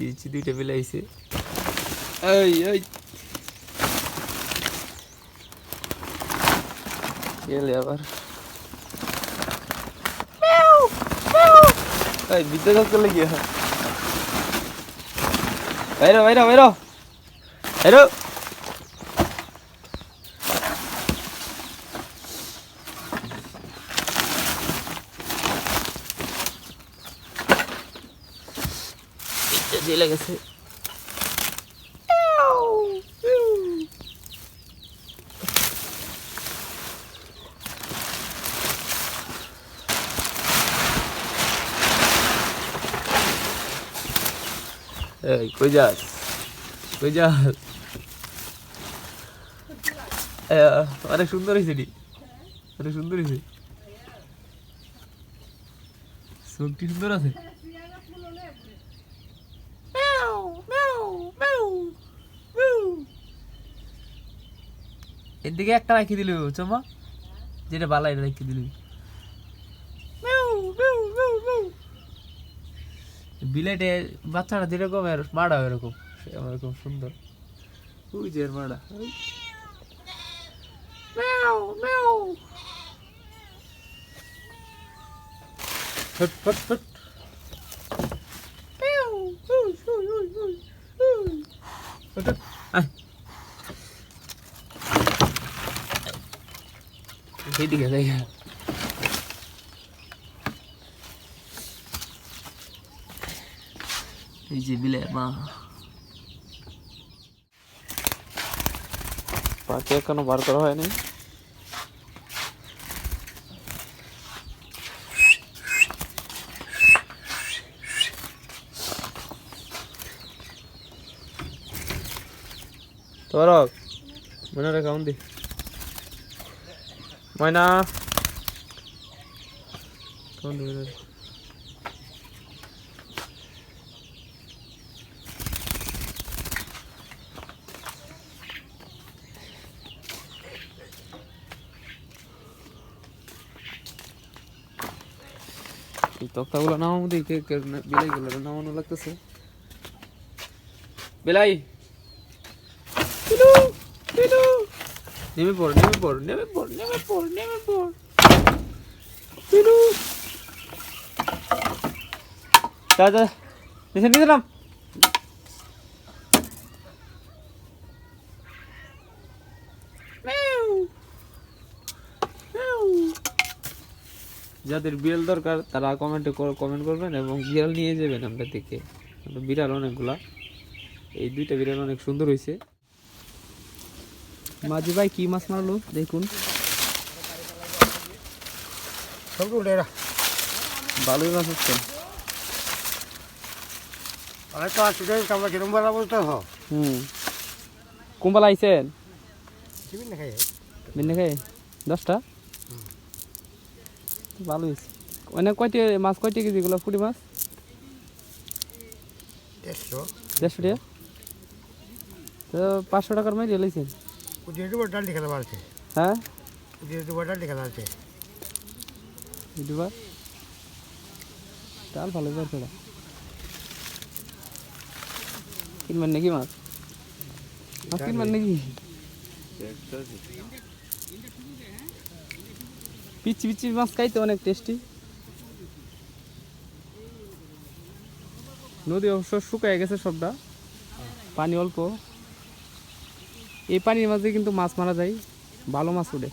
দিচ্ছি দুইটা বিলাইছে এই এই গেলে আবার এই বিদ্যুৎ করলে কি হয় বাইরো বাইরো বাইরো বাইরো জেলে গেছে এই কই যাস অনেক সুন্দর হয়েছে নি অনেক সুন্দর হয়েছে চোখটি সুন্দর আছে এদিকে একটা রাখি দিল চমা যেটা বালা এটা রাখি দিল বিলেটে বাচ্চাটা যেরকম আর মাড়া এরকম এরকম সুন্দর ওই যে মাড়া ফট ফট ফট এইদিকে যাই এই যে বিলে মা পাখি এখনো বার করা হয়নি তোরক মনে রে কাউন দি ময়না কাউন দি তক্তাগুলো নামানো দেখে বিলাইগুলো নামানো লাগতেছে বেলাই নেমে পড় দাদা নিচে নাম যাদের বিড়াল দরকার তারা কমেন্ট করবেন এবং বিড়াল নিয়ে যাবেন আমরা থেকে বিড়াল অনেকগুলা এই দুইটা বিড়াল অনেক সুন্দর হয়েছে মাঝি ভাই কি মাছ মারলো দেখুন ভালোই মাছ হচ্ছে কুম্বাল আইসেন বিন্নে খাই 10টা ভালো হয়েছে অনেক কয়টি মাছ কয়টি কেজি গুলো পুঁটি মাছ 150 টাকা তো 500 টাকার মাই রেলাইছেন হ্যাঁ ডাল ভালো বেড়া কিনবেন নাকি মাছ কিনবেন নাকি পিচি পিচি মাছ খাইতে অনেক টেস্টি নদী অবশ্য শুকায় গেছে সবটা পানি অল্প এই পানির মাঝে কিন্তু মাছ মারা যায় ভালো মাছ ওঠে